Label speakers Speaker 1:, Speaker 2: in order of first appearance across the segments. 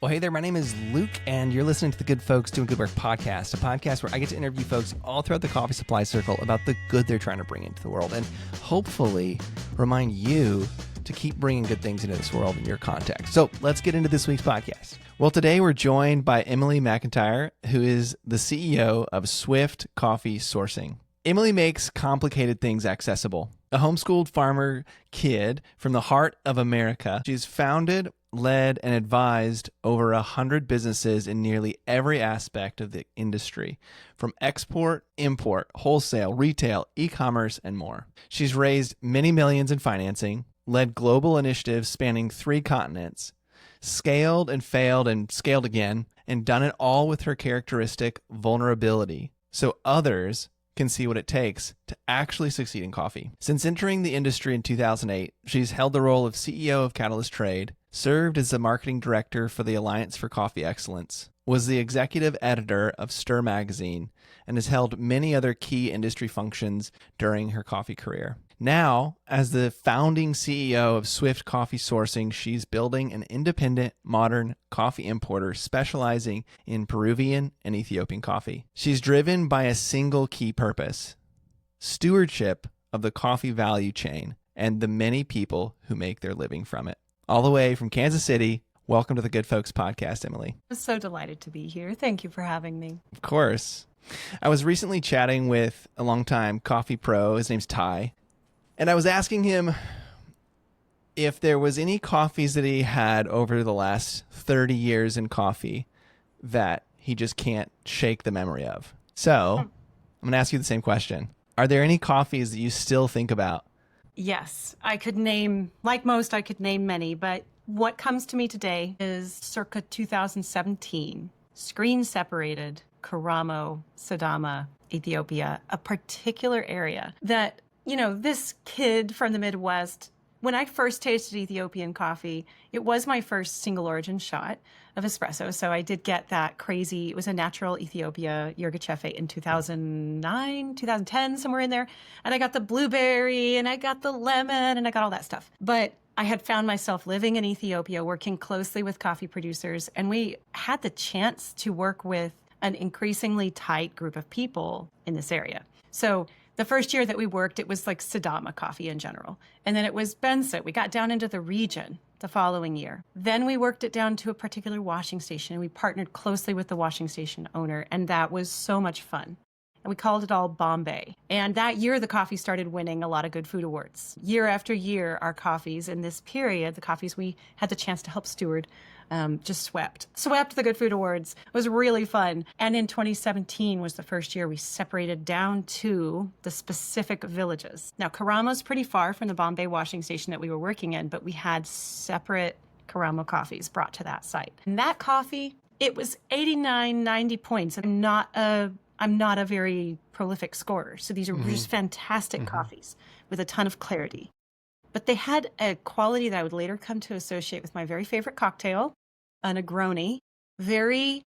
Speaker 1: Well, hey there, my name is Luke, and you're listening to the Good Folks Doing Good Work podcast, a podcast where I get to interview folks all throughout the coffee supply circle about the good they're trying to bring into the world, and hopefully remind you to keep bringing good things into this world in your context. So let's get into this week's podcast. Well, today we're joined by Emily McIntyre, who is the CEO of Swift Coffee Sourcing. Emily makes complicated things accessible. A homeschooled farmer kid from the heart of America, she's founded, led, and advised over 100 businesses in nearly every aspect of the industry, from export, import, wholesale, retail, e-commerce, and more. She's raised many millions in financing, led global initiatives spanning 3 continents, scaled and failed and scaled again, and done it all with her characteristic vulnerability, so others can see what it takes to actually succeed in coffee. Since entering the industry in 2008, she's held the role of CEO of Catalyst Trade, served as the marketing director for the Alliance for Coffee Excellence, was the executive editor of Stir magazine, and has held many other key industry functions during her coffee career. Now, as the founding CEO of Swift Coffee Sourcing, she's building an independent, modern coffee importer specializing in Peruvian and Ethiopian coffee. She's driven by a single key purpose: stewardship of the coffee value chain and the many people who make their living from it. All the way from Kansas City, welcome to the Good Folks podcast, Emily.
Speaker 2: I'm so delighted to be here. Thank you for having me.
Speaker 1: Of course. I was recently chatting with a longtime coffee pro. His name's Ty. And I was asking him if there was any coffees that he had over the last 30 years in coffee that he just can't shake the memory of. So I'm going to ask you the same question. Are there any coffees that you still think about?
Speaker 2: Yes, I could name, like most, I could name many, but what comes to me today is circa 2017, screen separated, Karamo, Sidama, Ethiopia, a particular area that, you know, this kid from the Midwest, when I first tasted Ethiopian coffee, it was my first single origin shot of espresso. So I did get that crazy, it was a natural Ethiopia Yirgacheffe in 2009, 2010, somewhere in there. And I got the blueberry and I got the lemon and I got all that stuff. But I had found myself living in Ethiopia, working closely with coffee producers. And we had the chance to work with an increasingly tight group of people in this area. So the first year that we worked, it was like Sidama coffee in general. And then it was Bensa. We got down into the region the following year. Then we worked it down to a particular washing station, and we partnered closely with the washing station owner, and that was so much fun. And we called it all Bombay. And that year, the coffee started winning a lot of good food awards. Year after year, our coffees in this period, the coffees we had the chance to help steward, just swept the Good Food Awards. It was really fun. And in 2017 was the first year we separated down to the specific villages. Now, Karamo's pretty far from the Bombay washing station that we were working in, but we had separate Karamo coffees brought to that site. And that coffee, it was 89, 90 points. I'm not a very prolific scorer. So these are just fantastic coffees with a ton of clarity. But they had a quality that I would later come to associate with my very favorite cocktail, a Negroni, very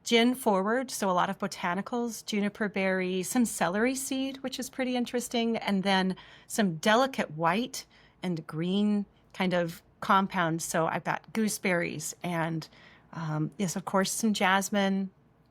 Speaker 2: gin forward. So a lot of botanicals, juniper berry, some celery seed, which is pretty interesting. And then some delicate white and green kind of compounds. So I've got gooseberries and yes, of course, some jasmine.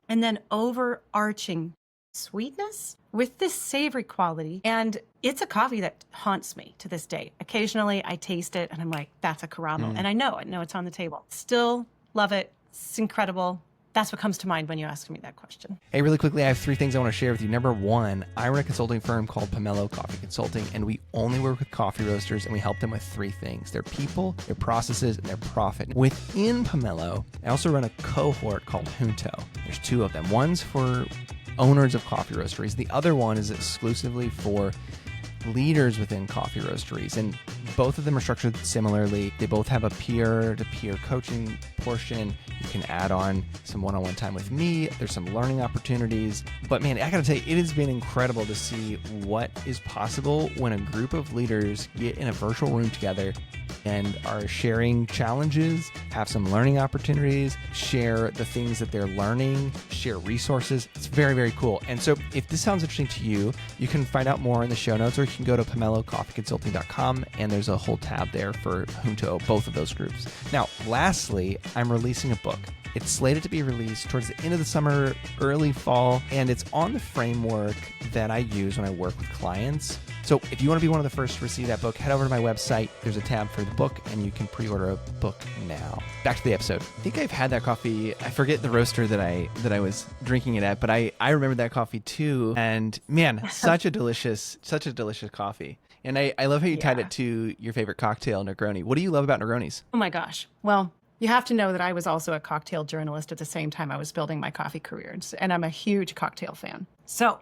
Speaker 2: And then overarching sweetness with this savory quality. And it's a coffee that haunts me to this day. Occasionally I taste it and I'm like, that's a Karamo. And I know it's on the table. Still love it. It's incredible. That's what comes to mind when you ask me that question.
Speaker 1: Hey, really quickly, I have 3 things I want to share with you. Number 1, I run a consulting firm called Pomelo Coffee Consulting, and we only work with coffee roasters, and we help them with 3 things: their people, their processes, and their profit. Within Pomelo, I also run a cohort called Junto. There's 2 of them. One's for owners of coffee roasteries. The other one is exclusively for leaders within coffee roasteries, and both of them are structured similarly. They both have a peer-to-peer coaching portion. You can add on some one-on-one time with me. There's some learning opportunities. But man, I gotta tell you, it has been incredible to see what is possible when a group of leaders get in a virtual room together and are sharing challenges, have some learning opportunities, share the things that they're learning, share resources. It's very, very cool. And so if this sounds interesting to you, you can find out more in the show notes, or you can go to PomeloCoffeeConsulting.com, and there's a whole tab there for Junto, both of those groups. Now, lastly, I'm releasing a book. It's slated to be released towards the end of the summer, early fall, and it's on the framework that I use when I work with clients. So if you want to be one of the first to receive that book, head over to my website. There's a tab for the book, and you can pre-order a book now. Back to the episode. I think I've had that coffee. I forget the roaster that I was drinking it at, but I remember that coffee too. And man, such a delicious coffee. And I love how you tied it to your favorite cocktail, Negroni. What do you love about Negronis?
Speaker 2: Oh my gosh. Well, you have to know that I was also a cocktail journalist at the same time I was building my coffee career, and I'm a huge cocktail fan. So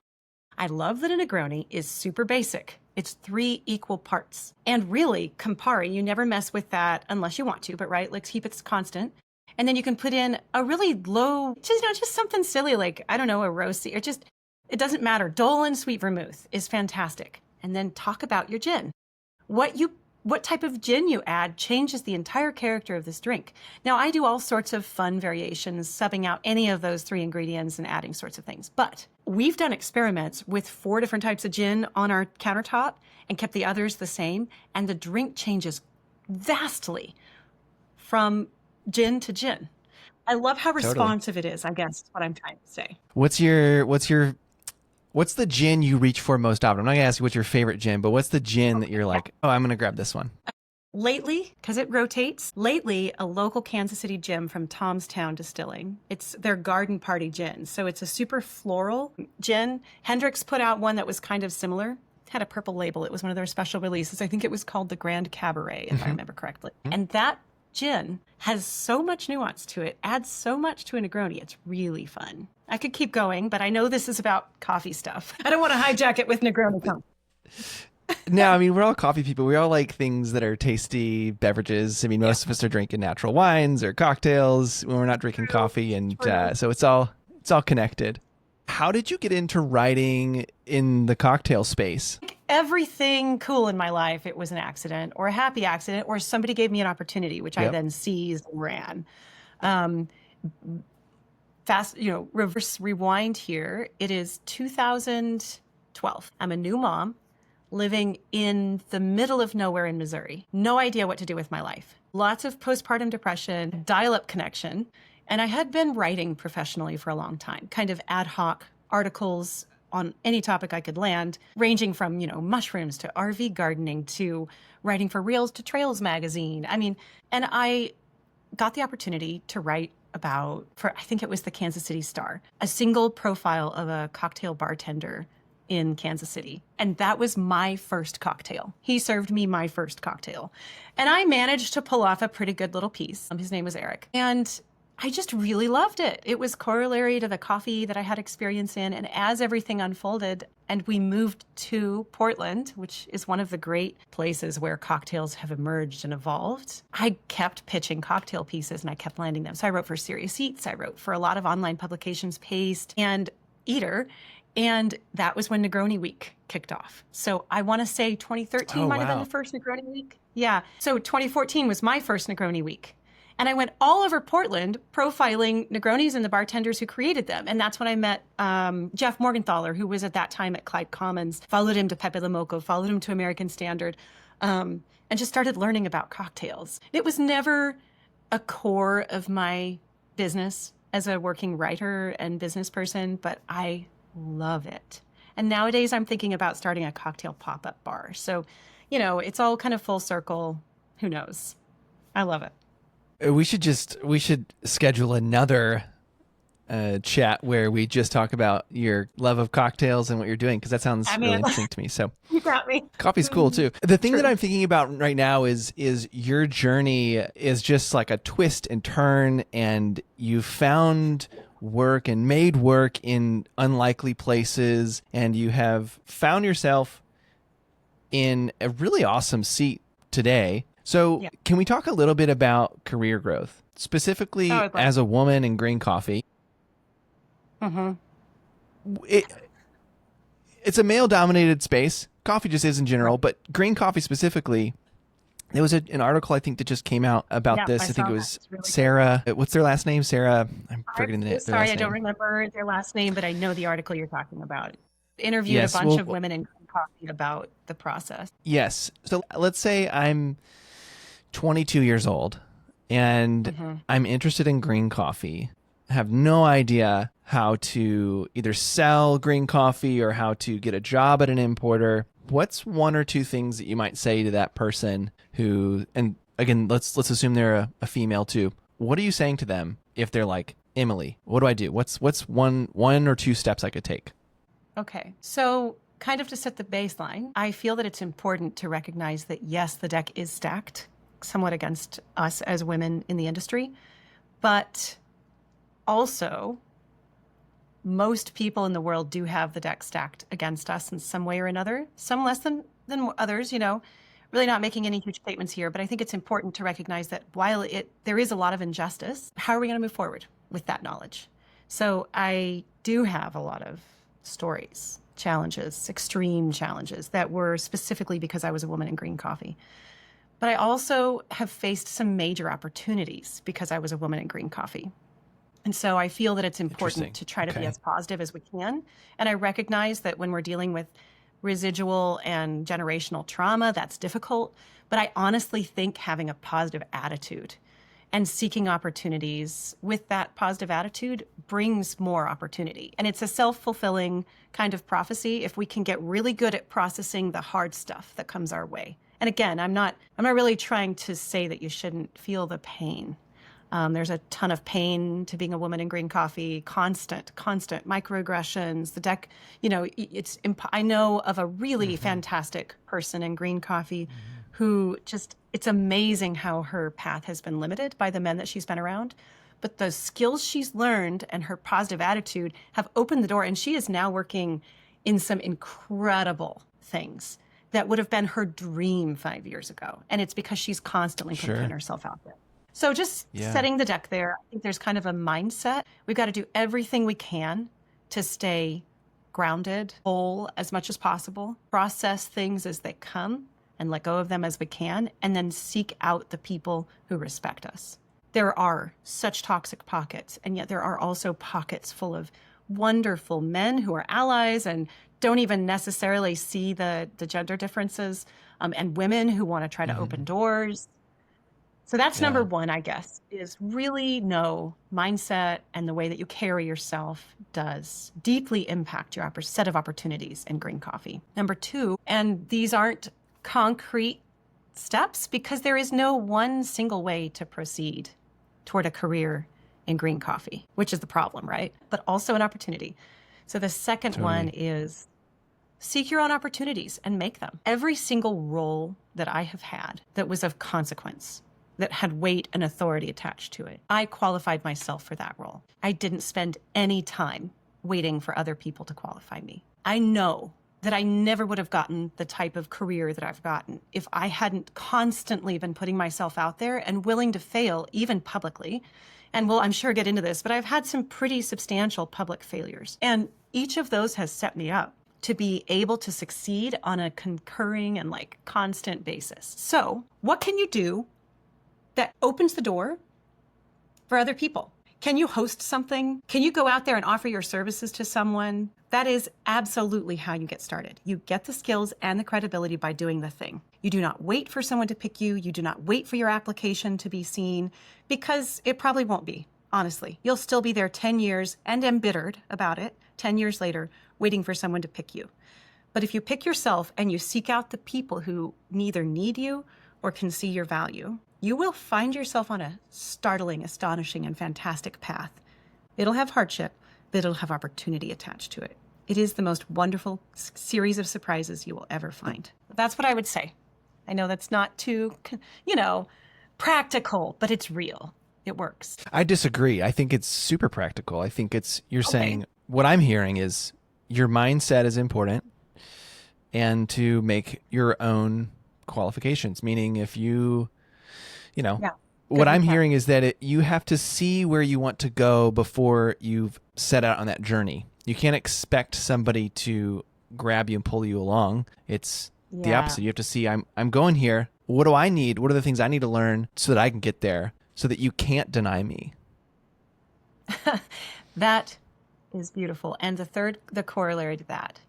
Speaker 2: I love that a Negroni is super basic. It's 3 equal parts. And really, Campari, you never mess with that unless you want to, but right, like keep it constant. And then you can put in a really low, just something silly like, I don't know, a rosé, or just, it doesn't matter. Dolan sweet vermouth is fantastic. And then talk about your gin. What type of gin you add changes the entire character of this drink. Now, I do all sorts of fun variations, subbing out any of those 3 ingredients and adding sorts of things. But we've done experiments with 4 different types of gin on our countertop and kept the others the same. And the drink changes vastly from gin to gin. I love how responsive it is, I guess is what I'm trying to say.
Speaker 1: What's the gin you reach for most often? I'm not going to ask you what's your favorite gin, but what's the gin that you're like, oh, I'm going to grab this one?
Speaker 2: Lately, because it rotates, a local Kansas City gin from Tomstown Distilling. It's their Garden Party gin. So it's a super floral gin. Hendrix put out one that was kind of similar. It had a purple label. It was one of their special releases. I think it was called the Grand Cabaret, if I remember correctly. And that gin has so much nuance to it, adds so much to a Negroni. It's really fun. I could keep going, but I know this is about coffee stuff. I don't want to hijack it with Negroni.
Speaker 1: No, I mean, we're all coffee people. We all like things that are tasty beverages. I mean, most of us are drinking natural wines or cocktails when we're not drinking coffee. And so it's all connected. How did you get into writing in the cocktail space?
Speaker 2: Everything cool in my life, it was an accident or a happy accident, or somebody gave me an opportunity, which I then seized and ran. Reverse rewind here. It is 2012. I'm a new mom living in the middle of nowhere in Missouri. No idea what to do with my life. Lots of postpartum depression, dial-up connection. And I had been writing professionally for a long time, kind of ad hoc articles on any topic I could land, ranging from, mushrooms to RV gardening to writing for Reels to Trails magazine. I mean, and I got the opportunity to write for I think it was the Kansas City Star, a single profile of a cocktail bartender in Kansas City. And that was my first cocktail. He served me my first cocktail. And I managed to pull off a pretty good little piece. His name was Eric. And I just really loved it. It was corollary to the coffee that I had experience in. And as everything unfolded and we moved to Portland, which is one of the great places where cocktails have emerged and evolved, I kept pitching cocktail pieces and I kept landing them. So I wrote for Serious Eats. I wrote for a lot of online publications, Paste and Eater. And that was when Negroni Week kicked off. So I want to say 2013 might have been the first Negroni Week. Yeah. So 2014 was my first Negroni Week. And I went all over Portland profiling Negronis and the bartenders who created them. And that's when I met Jeff Morgenthaler, who was at that time at Clyde Commons, followed him to Pepe Le Moco, followed him to American Standard, and just started learning about cocktails. It was never a core of my business as a working writer and business person, but I love it. And nowadays I'm thinking about starting a cocktail pop-up bar. So, it's all kind of full circle. Who knows? I love it.
Speaker 1: We should schedule another chat where we just talk about your love of cocktails and what you're doing, because that sounds really interesting to me. So
Speaker 2: you got me.
Speaker 1: Coffee's cool too. The thing that I'm thinking about right now is your journey is just like a twist and turn, and you found work and made work in unlikely places, and you have found yourself in a really awesome seat today. So Can we talk a little bit about career growth, specifically as a woman in green coffee?
Speaker 2: Mm-hmm.
Speaker 1: It's a male-dominated space. Coffee just is in general, but green coffee specifically, There was an article I think that just came out about
Speaker 2: Yeah,
Speaker 1: this.
Speaker 2: I
Speaker 1: I think
Speaker 2: saw
Speaker 1: it
Speaker 2: that.
Speaker 1: was
Speaker 2: It's really good.
Speaker 1: Sarah. What's their last name? Sarah. I'm
Speaker 2: I'm
Speaker 1: forgetting
Speaker 2: so
Speaker 1: their
Speaker 2: sorry,
Speaker 1: last
Speaker 2: I don't
Speaker 1: name.
Speaker 2: remember their last name, but I know the article you're talking about. Interviewed a
Speaker 1: Yes.
Speaker 2: bunch
Speaker 1: Well,
Speaker 2: of women in coffee about the process.
Speaker 1: yes. So let's say I'm 22 years old and
Speaker 2: Hmm.
Speaker 1: I'm interested in green coffee. I have no idea how to either sell green coffee or how to get a job at an importer. What's one or two things that you might say to that person who, and again, let's assume they're a female too. What are you saying to them if they're like, Emily, what do I do? What's one or two steps I could take?
Speaker 2: Okay, so kind of to set the baseline, I feel that it's important to recognize that yes, the deck is stacked somewhat against us as women in the industry, but also most people in the world do have the deck stacked against us in some way or another, some less than others, really not making any huge statements here, but I think it's important to recognize that while there is a lot of injustice, how are we going to move forward with that knowledge? So I do have a lot of stories, challenges, extreme challenges that were specifically because I was a woman in green coffee. But I also have faced some major opportunities because I was a woman in green coffee. And so I feel that it's important to try to be as positive as we can. And I recognize that when we're dealing with residual and generational trauma, that's difficult. But I honestly think having a positive attitude and seeking opportunities with that positive attitude brings more opportunity. And it's a self-fulfilling kind of prophecy if we can get really good at processing the hard stuff that comes our way. And again, I'm not really trying to say that you shouldn't feel the pain. There's a ton of pain to being a woman in green coffee, constant microaggressions. The deck, I know of a really fantastic person in green coffee who it's amazing how her path has been limited by the men that she's been around. But the skills she's learned and her positive attitude have opened the door. And she is now working in some incredible things that would have been her dream 5 years ago. And it's because she's constantly putting herself out there. So just setting the deck there, I think there's kind of a mindset. We've got to do everything we can to stay grounded, whole as much as possible, process things as they come and let go of them as we can, and then seek out the people who respect us. There are such toxic pockets, and yet there are also pockets full of wonderful men who are allies and don't even necessarily see the gender differences, and women who want to try to open doors. So that's number one, I guess, is really know mindset and the way that you carry yourself does deeply impact your set of opportunities in green coffee. Number two, and these aren't concrete steps because there is no one single way to proceed toward a career in green coffee, which is the problem, right? But also an opportunity. So the second one is seek your own opportunities and make them. Every single role that I have had that was of consequence, that had weight and authority attached to it, I qualified myself for that role. I didn't spend any time waiting for other people to qualify me. I know that I never would have gotten the type of career that I've gotten if I hadn't constantly been putting myself out there and willing to fail, even publicly. And we'll, I'm sure, get into this, but I've had some pretty substantial public failures. And each of those has set me up to be able to succeed on a concurring and constant basis. So what can you do that opens the door for other people? Can you host something? Can you go out there and offer your services to someone? That is absolutely how you get started. You get the skills and the credibility by doing the thing. You do not wait for someone to pick you. You do not wait for your application to be seen, because it probably won't be, honestly. You'll still be there 10 years and embittered about it 10 years later, waiting for someone to pick you. But if you pick yourself and you seek out the people who neither need you or can see your value, you will find yourself on a startling, astonishing, and fantastic path. It'll have hardship, but it'll have opportunity attached to it. It is the most wonderful series of surprises you will ever find. That's what I would say. I know that's not too, practical, but it's real. It works.
Speaker 1: I disagree. I think it's super practical. I think you're saying, what I'm hearing is your mindset is important and to make your own qualifications, meaning if what I'm hearing is that you have to see where you want to go before you've set out on that journey. You can't expect somebody to grab you and pull you along. It's the opposite. You have to see, I'm going here. what do I need? What are the things I need to learn so that I can get there so that you can't deny me?
Speaker 2: That is beautiful. And the corollary to that,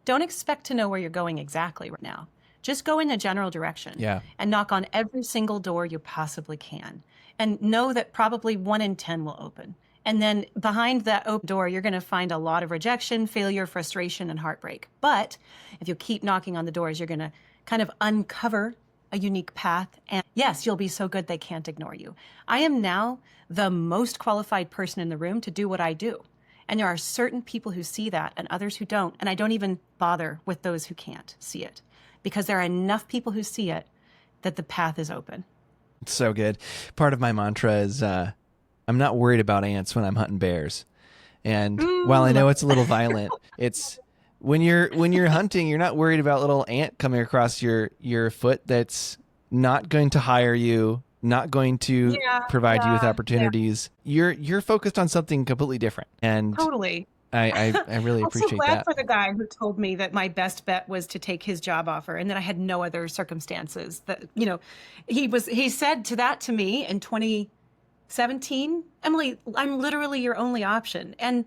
Speaker 2: don't expect to know where you're going exactly right now. Just go in a general direction and knock on every single door you possibly can. And know that probably 1 in 10 will open. And then behind that open door, you're going to find a lot of rejection, failure, frustration, and heartbreak. But if you keep knocking on the doors, you're going to kind of uncover a unique path. And yes, you'll be so good they can't ignore you. I am now the most qualified person in the room to do what I do. And there are certain people who see that and others who don't. And I don't even bother with those who can't see it, because there are enough people who see it that the path is open.
Speaker 1: It's so good. Part of my mantra is I'm not worried about ants when I'm hunting bears. And while I know it's a little violent, it's when you're hunting, you're not worried about little ant coming across your foot that's not going to hire you, not going to provide you with opportunities. You're focused on something completely different. And
Speaker 2: totally.
Speaker 1: I really appreciate
Speaker 2: I'm so glad
Speaker 1: that.
Speaker 2: for the guy who told me that my best bet was to take his job offer and that I had no other circumstances. That, he said to me in 2017, Emily, I'm literally your only option. And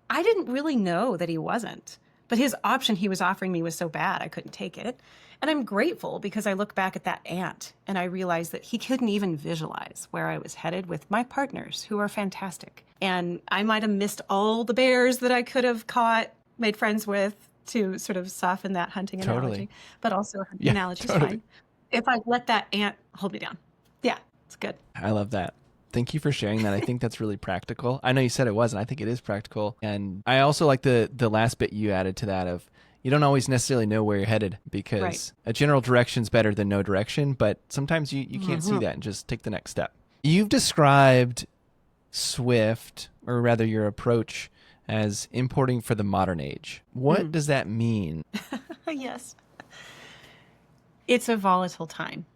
Speaker 2: I didn't really know that he wasn't, but his option he was offering me was so bad I couldn't take it. And I'm grateful because I look back at that ant and I realized that he couldn't even visualize where I was headed with my partners, who are fantastic. And I might have missed all the bears that I could have caught, made friends with, to sort of soften that hunting analogy. But also a hunting analogy is fine. If I let that ant hold me down. Yeah, it's good.
Speaker 1: I love that. Thank you for sharing that. I think that's really practical. I know you said it wasn't. I think it is practical. And I also like the last bit you added to that of, you don't always necessarily know where you're headed, because a general direction is better than no direction, but sometimes you can't see that and just take the next step. You've described Swift, or rather your approach, as importing for the modern age. What does that mean?
Speaker 2: Yes. It's a volatile time.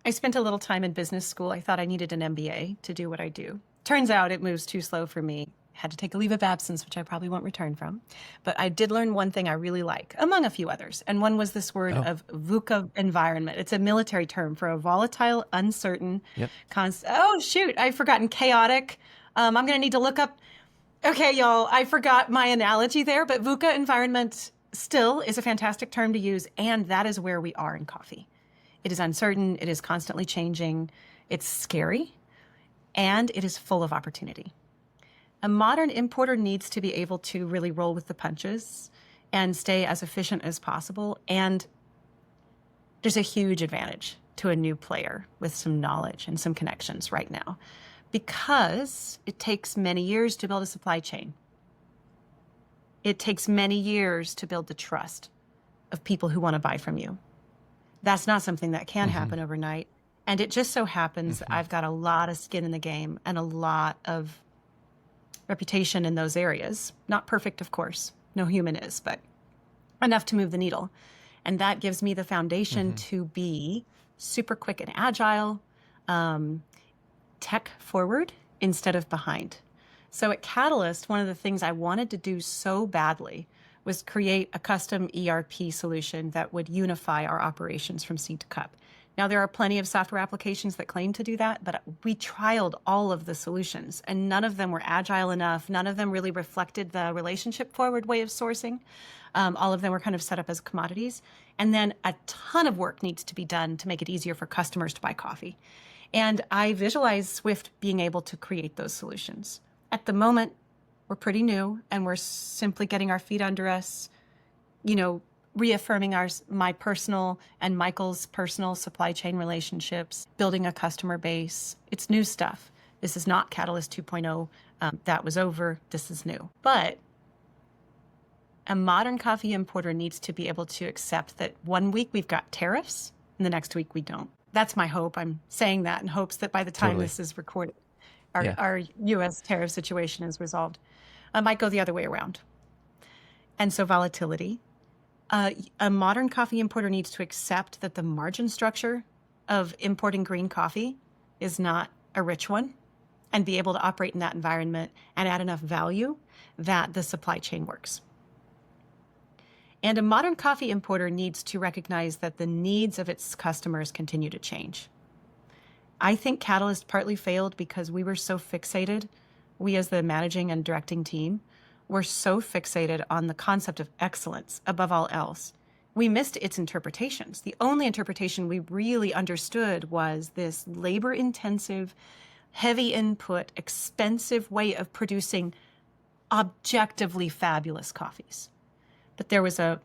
Speaker 2: I spent a little time in business school. I thought I needed an MBA to do what I do. Turns out it moves too slow for me. Had to take a leave of absence, which I probably won't return from. But I did learn one thing I really like, among a few others. And one was this word of VUCA environment. It's a military term for a volatile, uncertain, I've forgotten chaotic. I'm going to need to look up. Okay, y'all, I forgot my analogy there, but VUCA environment still is a fantastic term to use. And that is where we are in coffee. It is uncertain. It is constantly changing. It's scary. And it is full of opportunity. A modern importer needs to be able to really roll with the punches and stay as efficient as possible. And there's a huge advantage to a new player with some knowledge and some connections right now, because it takes many years to build a supply chain. It takes many years to build the trust of people who want to buy from you. That's not something that can happen overnight. And it just so happens I've got a lot of skin in the game and a lot of reputation in those areas. Not perfect, of course. No human is, but enough to move the needle. And that gives me the foundation to be super quick and agile, tech forward instead of behind. So at Catalyst, one of the things I wanted to do so badly was create a custom ERP solution that would unify our operations from seed to cup. Now, there are plenty of software applications that claim to do that, but we trialed all of the solutions, and none of them were agile enough. None of them really reflected the relationship forward way of sourcing. All of them were kind of set up as commodities. And then a ton of work needs to be done to make it easier for customers to buy coffee. And I visualize Swift being able to create those solutions. At the moment, we're pretty new, and we're simply getting our feet under us, reaffirming my personal and Michael's personal supply chain relationships, building a customer base. It's new stuff. This is not Catalyst 2.0. That was over. This is new. But a modern coffee importer needs to be able to accept that one week we've got tariffs and the next week we don't. That's my hope. I'm saying that in hopes that by the time this is recorded, our U.S. tariff situation is resolved. It might go the other way around. And so volatility. A modern coffee importer needs to accept that the margin structure of importing green coffee is not a rich one, and be able to operate in that environment and add enough value that the supply chain works. And a modern coffee importer needs to recognize that the needs of its customers continue to change. I think Catalyst partly failed because we were so fixated, we as the managing and directing team, were so fixated on the concept of excellence above all else. We missed its interpretations. The only interpretation we really understood was this labor-intensive, heavy input, expensive way of producing objectively fabulous coffees. But there was a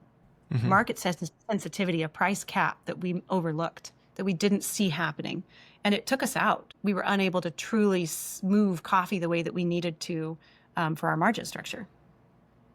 Speaker 2: market sensitivity, a price cap that we overlooked, that we didn't see happening. And it took us out. We were unable to truly move coffee the way that we needed to for our margin structure.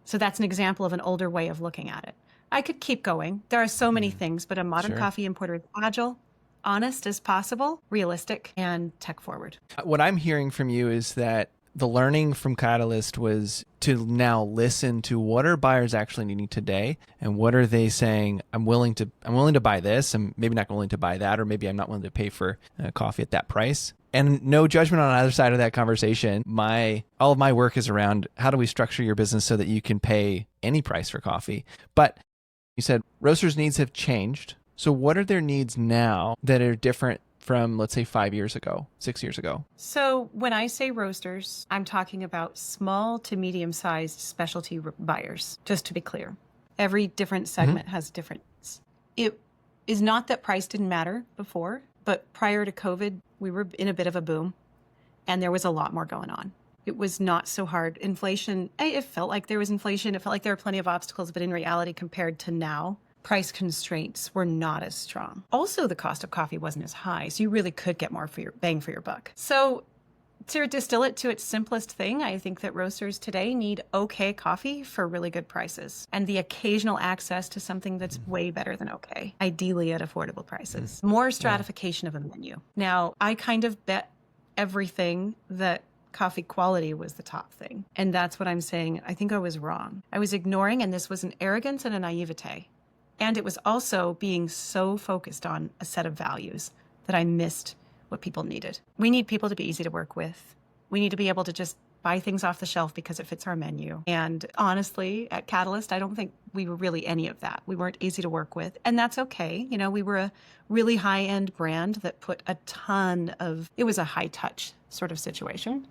Speaker 2: So that's an example of an older way of looking at it. I could keep going. There are so many things, but a modern coffee importer is agile, honest as possible, realistic, and tech forward.
Speaker 1: What I'm hearing from you is that the learning from Catalyst was to now listen to what are buyers actually needing today, and what are they saying, I'm willing to buy this, and maybe not willing to buy that, or maybe I'm not willing to pay for coffee at that price. And no judgment on either side of that conversation. All of my work is around how do we structure your business so that you can pay any price for coffee. But you said roasters' needs have changed. So what are their needs now that are different from, let's say, 5 years ago, 6 years ago?
Speaker 2: So when I say roasters, I'm talking about small to medium-sized specialty buyers, just to be clear. Every different segment has different needs. It is not that price didn't matter before, but prior to COVID, we were in a bit of a boom, and there was a lot more going on. It was not so hard. Inflation, it felt like there was inflation. It felt like there were plenty of obstacles, but in reality, compared to now, price constraints were not as strong. Also, the cost of coffee wasn't as high, so you really could get more for your bang for your buck. So to distill it to its simplest thing, I think that roasters today need okay coffee for really good prices and the occasional access to something that's way better than okay, ideally at affordable prices. More stratification of a menu. Now, I kind of bet everything that coffee quality was the top thing. And that's what I'm saying. I think I was wrong. I was ignoring, and this was an arrogance and a naivete. And it was also being so focused on a set of values that I missed what people needed. We need people to be easy to work with. We need to be able to just buy things off the shelf because it fits our menu. And honestly, at Catalyst, I don't think we were really any of that. We weren't easy to work with, and that's okay. You know, we were a really high-end brand that put it was a high-touch sort of situation.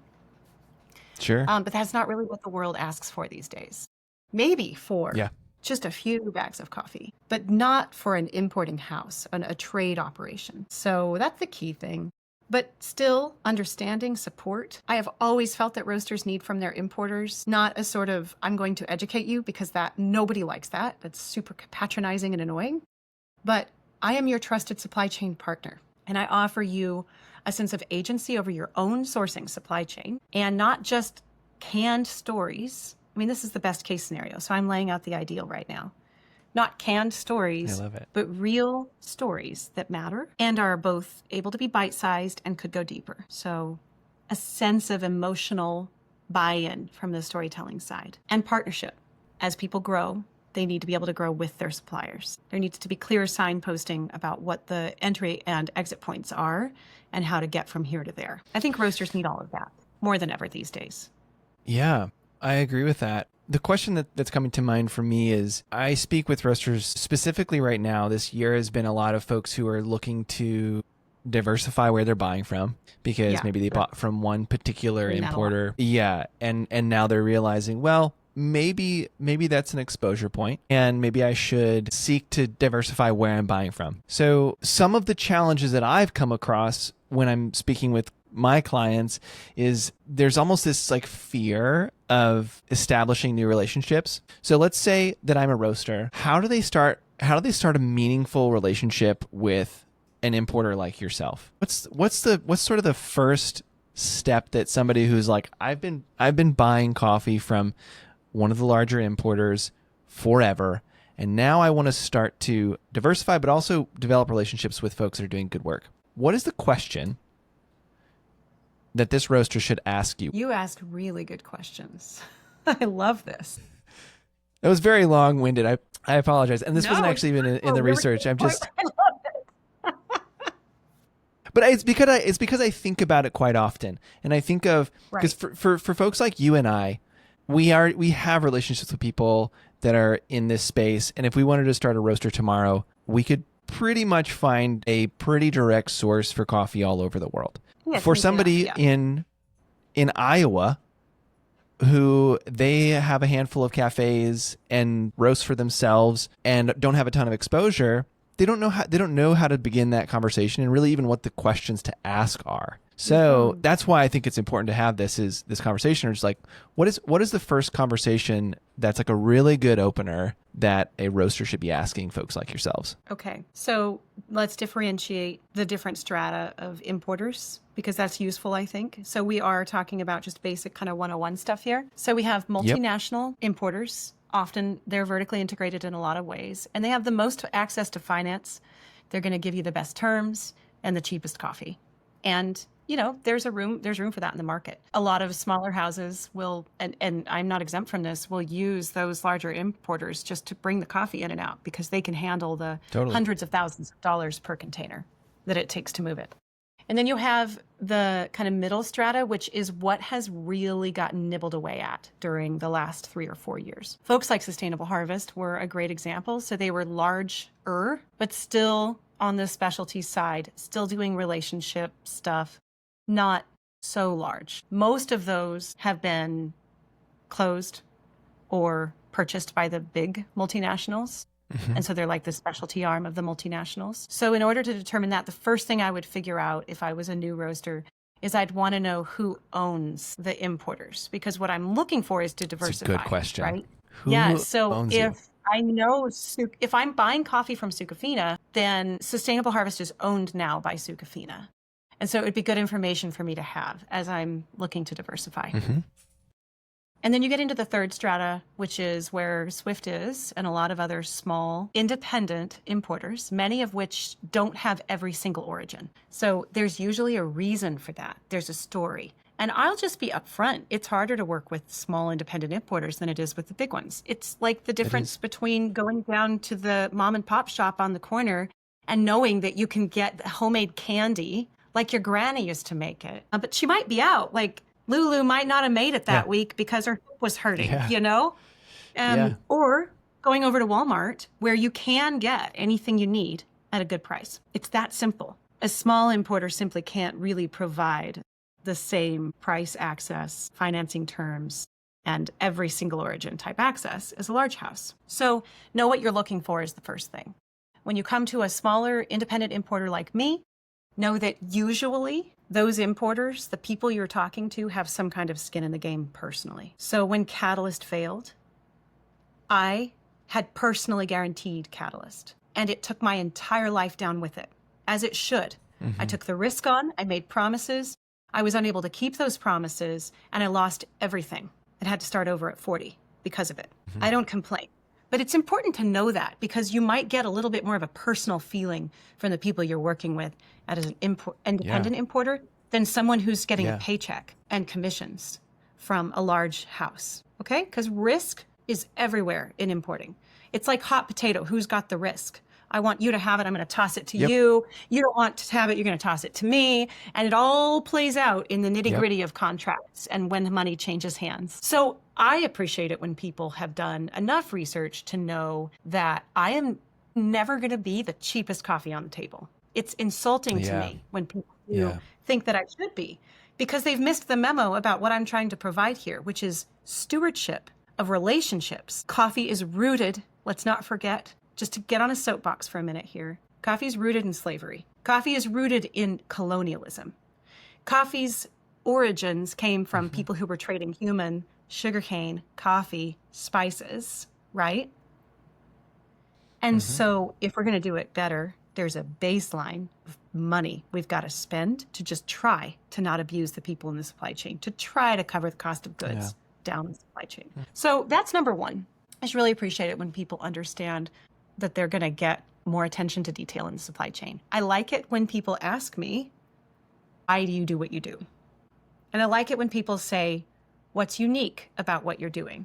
Speaker 1: Sure.
Speaker 2: But that's not really what the world asks for these days. Maybe for just a few bags of coffee, but not for an importing house, a trade operation. So that's the key thing. But still, understanding, support. I have always felt that roasters need from their importers, not a sort of, I'm going to educate you, because nobody likes that. That's super patronizing and annoying. But I am your trusted supply chain partner, and I offer you a sense of agency over your own sourcing supply chain, and not just canned stories. I mean, this is the best case scenario, so I'm laying out the ideal right now. Not canned stories,
Speaker 1: I love it.
Speaker 2: but real stories that matter and are both able to be bite-sized and could go deeper. So a sense of emotional buy-in from the storytelling side. And partnership. As people grow, they need to be able to grow with their suppliers. There needs to be clear signposting about what the entry and exit points are and how to get from here to there. I think roasters need all of that more than ever these days.
Speaker 1: Yeah, I agree with that. The question that's coming to mind for me is, I speak with roasters specifically right now. This year has been a lot of folks who are looking to diversify where they're buying from, because maybe they bought from one particular importer. Yeah. And now they're realizing, well, maybe that's an exposure point, and maybe I should seek to diversify where I'm buying from. So some of the challenges that I've come across when I'm speaking with my clients is there's almost this like fear of establishing new relationships. So let's say that I'm a roaster. How do they start a meaningful relationship with an importer like yourself? What's sort of the first step that somebody who's like, I've been buying coffee from one of the larger importers forever, and now I want to start to diversify but also develop relationships with folks that are doing good work. What is the question that this roaster should ask you?
Speaker 2: You asked really good questions. I love this.
Speaker 1: It was very long-winded. I apologize. And this wasn't actually even in the research. I'm just...
Speaker 2: I love it.
Speaker 1: But it's because I think about it quite often. And I think of... Because for folks like you and I, we have relationships with people that are in this space, and if we wanted to start a roaster tomorrow, we could pretty much find a pretty direct source for coffee all over the world.
Speaker 2: Yeah,
Speaker 1: For
Speaker 2: it's easy
Speaker 1: somebody
Speaker 2: enough, yeah.
Speaker 1: in Iowa who they have a handful of cafes and roast for themselves and don't have a ton of exposure, they don't know how to begin that conversation and really even what the questions to ask are. So that's why I think it's important to have this conversation. It's like, what is the first conversation that's like a really good opener that a roaster should be asking folks like yourselves?
Speaker 2: Okay, so let's differentiate the different strata of importers because that's useful, I think. So we are talking about just basic kind of 101 stuff here. So we have multinational importers. Often they're vertically integrated in a lot of ways, and they have the most access to finance. They're going to give you the best terms and the cheapest coffee. And there's room for that in the market. A lot of smaller houses will, and I'm not exempt from this, will use those larger importers just to bring the coffee in and out because they can handle the hundreds of thousands of dollars per container that it takes to move it. And then you have the kind of middle strata, which is what has really gotten nibbled away at during the last 3 or 4 years. Folks like Sustainable Harvest were a great example. So they were larger, but still on the specialty side, still doing relationship stuff, not so large. Most of those have been closed or purchased by the big multinationals. And so they're like the specialty arm of the multinationals. So in order to determine that, the first thing I would figure out if I was a new roaster is I'd want to know who owns the importers, because what I'm looking for is to diversify.
Speaker 1: That's a good question.
Speaker 2: Right?
Speaker 1: Who
Speaker 2: So
Speaker 1: owns
Speaker 2: if
Speaker 1: you?
Speaker 2: I know, if I'm buying coffee from Sucafina, then Sustainable Harvest is owned now by Sucafina. And so it'd be good information for me to have as I'm looking to diversify. And then you get into the third strata, which is where Swift is and a lot of other small independent importers, many of which don't have every single origin. So there's usually a reason for that. There's a story. And I'll just be upfront. It's harder to work with small independent importers than it is with the big ones. It's like the difference between going down to the mom and pop shop on the corner and knowing that you can get homemade candy like your granny used to make it. But she might be out. Like Lulu might not have made it that week because her hip was hurting, Or going over to Walmart where you can get anything you need at a good price. It's that simple. A small importer simply can't really provide the same price access, financing terms, and every single origin type access as a large house. So know what you're looking for is the first thing. When you come to a smaller independent importer like me, know that usually those importers, the people you're talking to, have some kind of skin in the game personally. So when Catalyst failed, I had personally guaranteed Catalyst, and it took my entire life down with it, as it should. I took the risk on, I made promises, I was unable to keep those promises, and I lost everything and had to start over at 40 because of it. I don't complain. But it's important to know that because you might get a little bit more of a personal feeling from the people you're working with as an independent importer than someone who's getting a paycheck and commissions from a large house, okay? Because risk is everywhere in importing. It's like hot potato. Who's got the risk? I want you to have it. I'm going to toss it to you. You don't want to have it. You're going to toss it to me. And it all plays out in the nitty gritty of contracts and when the money changes hands. So I appreciate it when people have done enough research to know that I am never going to be the cheapest coffee on the table. It's insulting to me when people think that I should be because they've missed the memo about what I'm trying to provide here, which is stewardship of relationships. Coffee is rooted, let's not forget, just to get on a soapbox for a minute here, coffee is rooted in slavery. Coffee is rooted in colonialism. Coffee's origins came from people who were trading human, sugarcane, coffee, spices, right? And so if we're going to do it better, there's a baseline of money we've got to spend to just try to not abuse the people in the supply chain, to try to cover the cost of goods down the supply chain. So that's number one. I just really appreciate it when people understand that they're going to get more attention to detail in the supply chain. I like it when people ask me, why do you do what you do? And I like it when people say, what's unique about what you're doing?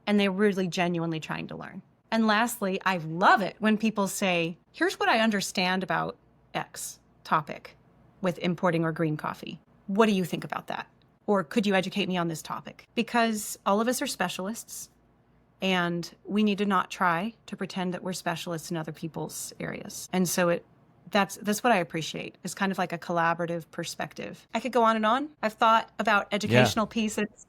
Speaker 2: And they're really genuinely trying to learn. And lastly, I love it when people say, here's what I understand about X topic with importing or green coffee. What do you think about that? Or could you educate me on this topic? Because all of us are specialists, and we need to not try to pretend that we're specialists in other people's areas. And so that's what I appreciate, is kind of like a collaborative perspective. I could go on and on. I've thought about educational pieces,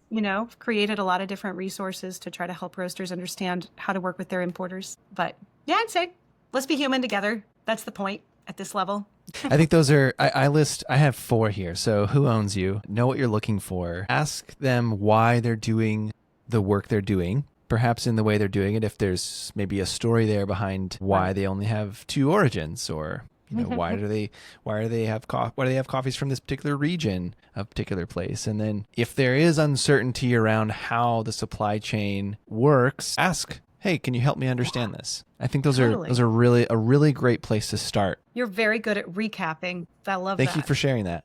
Speaker 2: created a lot of different resources to try to help roasters understand how to work with their importers. But yeah, I'd say let's be human together. That's the point at this level.
Speaker 1: I think those are, I have 4 here. So who owns you? Know what you're looking for. Ask them why they're doing the work they're doing, perhaps in the way they're doing it. If there's maybe a story there behind why they only have 2 origins, or why do they have coffees from this particular region, a particular place? And then if there is uncertainty around how the supply chain works, ask, hey, can you help me understand this? I think those are really a really great place to start.
Speaker 2: You're very good at recapping. I love that.
Speaker 1: Thank you for sharing that.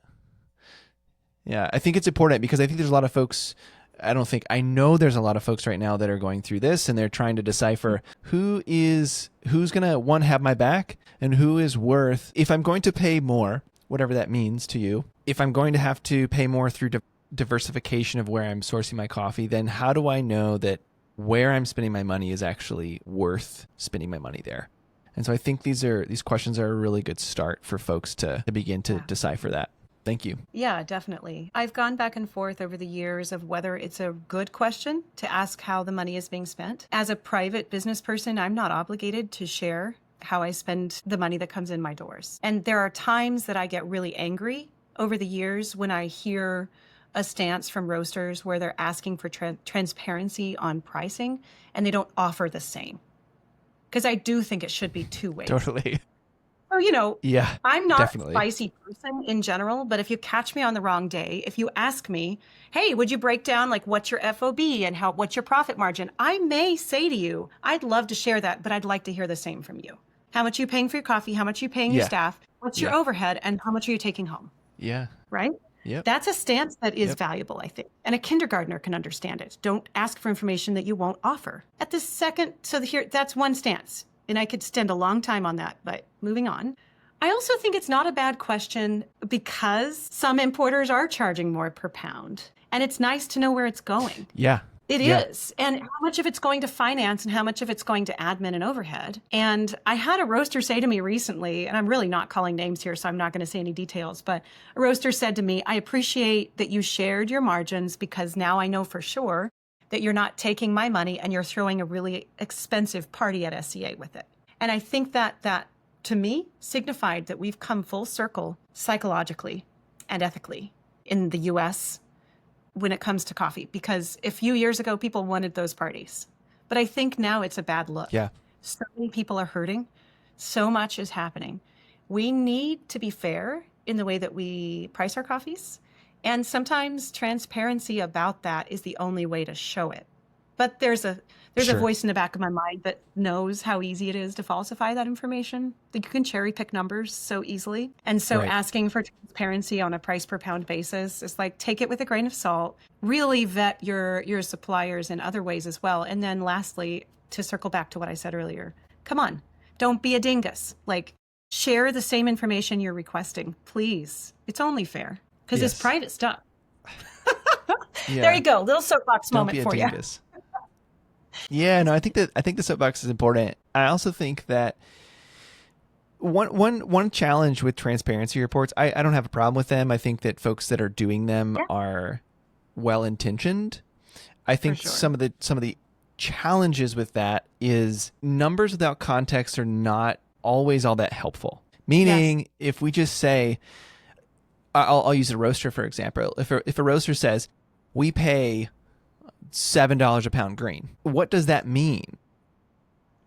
Speaker 1: Yeah, I think it's important because I think there's a lot of folks, I know there's a lot of folks right now that are going through this, and they're trying to decipher who's going to, one, have my back, and who is worth, if I'm going to pay more, whatever that means to you, if I'm going to have to pay more through diversification of where I'm sourcing my coffee, then how do I know that where I'm spending my money is actually worth spending my money there? And so I think these questions are a really good start for folks to begin to decipher that. Thank you.
Speaker 2: Yeah, definitely. I've gone back and forth over the years of whether it's a good question to ask how the money is being spent. As a private business person, I'm not obligated to share how I spend the money that comes in my doors. And there are times that I get really angry over the years when I hear a stance from roasters where they're asking for transparency on pricing and they don't offer the same. Because I do think it should be 2 ways.
Speaker 1: Totally.
Speaker 2: So,
Speaker 1: yeah,
Speaker 2: I'm not
Speaker 1: definitely
Speaker 2: a spicy person in general, but if you catch me on the wrong day, if you ask me, hey, would you break down like what's your FOB and what's your profit margin? I may say to you, I'd love to share that, but I'd like to hear the same from you. How much are you paying for your coffee? How much are you paying your staff? What's your overhead? And how much are you taking home? Yeah. Right?
Speaker 1: Yep.
Speaker 2: That's a stance that is valuable, I think. And a kindergartner can understand it. Don't ask for information that you won't offer. At the second, that's one stance. And I could spend a long time on that, but moving on. I also think it's not a bad question because some importers are charging more per pound. And it's nice to know where it's going.
Speaker 1: Yeah.
Speaker 2: It is. And how much of it's going to finance and how much of it's going to admin and overhead. And I had a roaster say to me recently, and I'm really not calling names here, so I'm not going to say any details, but a roaster said to me, I appreciate that you shared your margins because now I know for sure that you're not taking my money and you're throwing a really expensive party at SCA with it. And I think that to me signified that we've come full circle psychologically and ethically in the US when it comes to coffee, because a few years ago, people wanted those parties. But I think now it's a bad look.
Speaker 1: Yeah.
Speaker 2: So many people are hurting. So much is happening. We need to be fair in the way that we price our coffees. And sometimes transparency about that is the only way to show it. But there's a voice in the back of my mind that knows how easy it is to falsify that information. That you can cherry pick numbers so easily. And so asking for transparency on a price per pound basis is like, take it with a grain of salt, really vet your suppliers in other ways as well. And then lastly, to circle back to what I said earlier, come on, don't be a dingus. Like, share the same information you're requesting, please. It's only fair because it's private stuff. There you go. Little soapbox moment for you.
Speaker 1: Yeah, no, I think the soapbox is important. I also think that one challenge with transparency reports, I don't have a problem with them. I think that folks that are doing them are well intentioned. I think some of the challenges with that is numbers without context are not always all that helpful. Meaning, if we just say, I'll use a roaster for example. If a roaster says we pay $7 a pound green, what does that mean?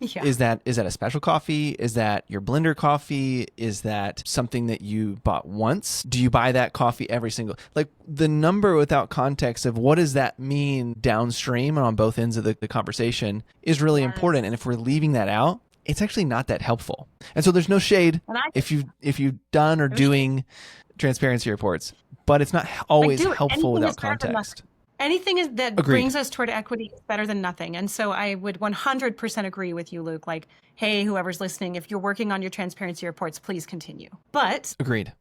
Speaker 2: Yeah.
Speaker 1: Is that a special coffee? Is that your blender coffee? Is that something that you bought once? Do you buy that coffee every single, like the number without context of what does that mean downstream on both ends of the conversation is really important. And if we're leaving that out, it's actually not that helpful. And so there's no shade if you've done or doing transparency reports, but it's not always helpful without context.
Speaker 2: Anything that brings us toward equity is better than nothing. And so I would 100% agree with you, Luke. Like, hey, whoever's listening, if you're working on your transparency reports, please continue. But
Speaker 1: agreed.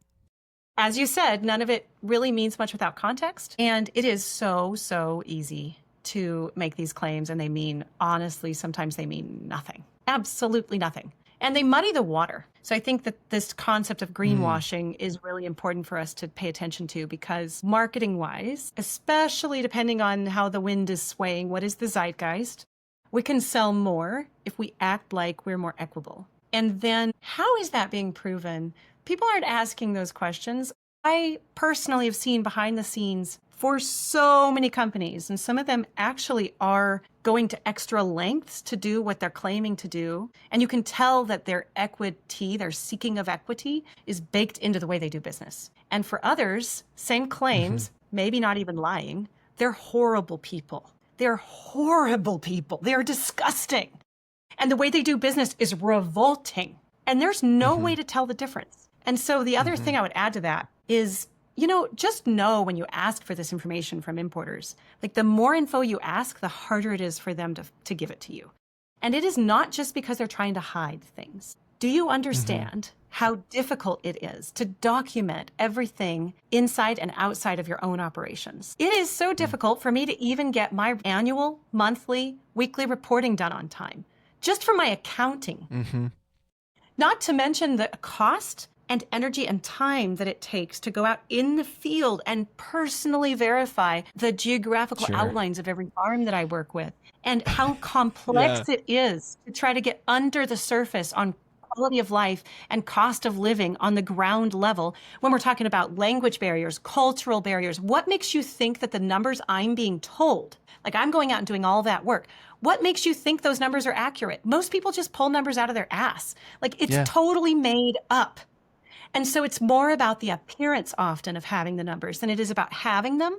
Speaker 2: As you said, none of it really means much without context. And it is so, so easy to make these claims. And they mean, honestly, sometimes they mean nothing, absolutely nothing. And they muddy the water. So I think that this concept of greenwashing is really important for us to pay attention to, because marketing wise, especially depending on how the wind is swaying, what is the zeitgeist, we can sell more if we act like we're more equitable. And then how is that being proven? People aren't asking those questions. I personally have seen behind the scenes for so many companies, and some of them actually are going to extra lengths to do what they're claiming to do. And you can tell that their equity, their seeking of equity, is baked into the way they do business. And for others, same claims, maybe not even lying, they're horrible people. They're horrible people. They're disgusting. And the way they do business is revolting. And there's no way to tell the difference. And so the other thing I would add to that is, just know when you ask for this information from importers, like the more info you ask, the harder it is for them to give it to you. And it is not just because they're trying to hide things. Do you understand how difficult it is to document everything inside and outside of your own operations? It is so difficult for me to even get my annual, monthly, weekly reporting done on time, just for my accounting. Not to mention the cost and energy and time that it takes to go out in the field and personally verify the geographical outlines of every farm that I work with, and how complex it is to try to get under the surface on quality of life and cost of living on the ground level when we're talking about language barriers, cultural barriers. What makes you think that the numbers I'm being told, like I'm going out and doing all that work, what makes you think those numbers are accurate? Most people just pull numbers out of their ass. Like it's totally made up. And so it's more about the appearance often of having the numbers than it is about having them.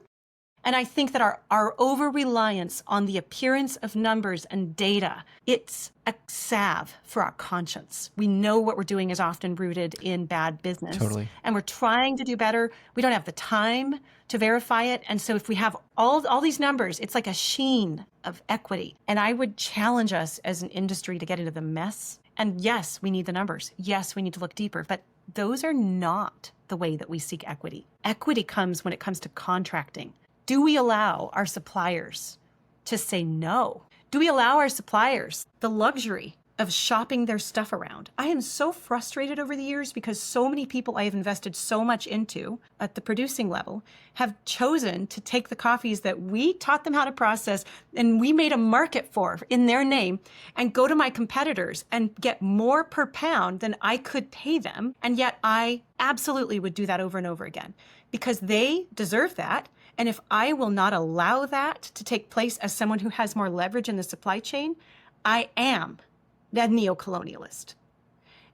Speaker 2: And I think that our over-reliance on the appearance of numbers and data, it's a salve for our conscience. We know what we're doing is often rooted in bad business.
Speaker 1: Totally.
Speaker 2: And we're trying to do better. We don't have the time to verify it. And so if we have all these numbers, it's like a sheen of equity. And I would challenge us as an industry to get into the mess. And yes, we need the numbers. Yes, we need to look deeper. But those are not the way that we seek equity. Equity comes when it comes to contracting. Do we allow our suppliers to say no? Do we allow our suppliers the luxury of shopping their stuff around? I am so frustrated over the years because so many people I have invested so much into at the producing level have chosen to take the coffees that we taught them how to process and we made a market for in their name and go to my competitors and get more per pound than I could pay them. And yet I absolutely would do that over and over again because they deserve that. And if I will not allow that to take place as someone who has more leverage in the supply chain, I am a neo-colonialist.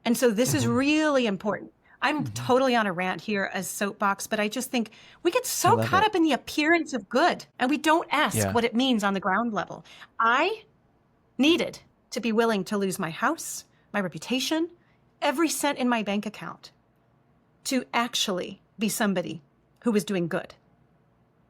Speaker 2: And so this is really important. I'm totally on a rant here as soapbox, but I just think we get so caught up in the appearance of good and we don't ask what it means on the ground level. I needed to be willing to lose my house, my reputation, every cent in my bank account to actually be somebody who was doing good.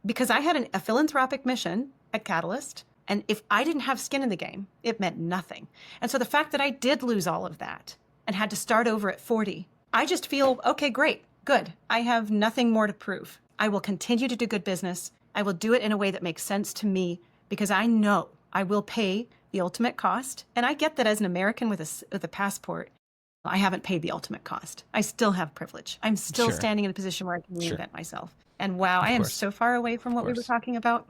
Speaker 2: Because I had a philanthropic mission at Catalyst, and if I didn't have skin in the game, it meant nothing. And so the fact that I did lose all of that and had to start over at 40, I just feel, okay, great, good. I have nothing more to prove. I will continue to do good business. I will do it in a way that makes sense to me because I know I will pay the ultimate cost. And I get that as an American with a passport, I haven't paid the ultimate cost. I still have privilege. I'm still standing in a position where I can reinvent myself. And wow, I am so far away from what we were talking about.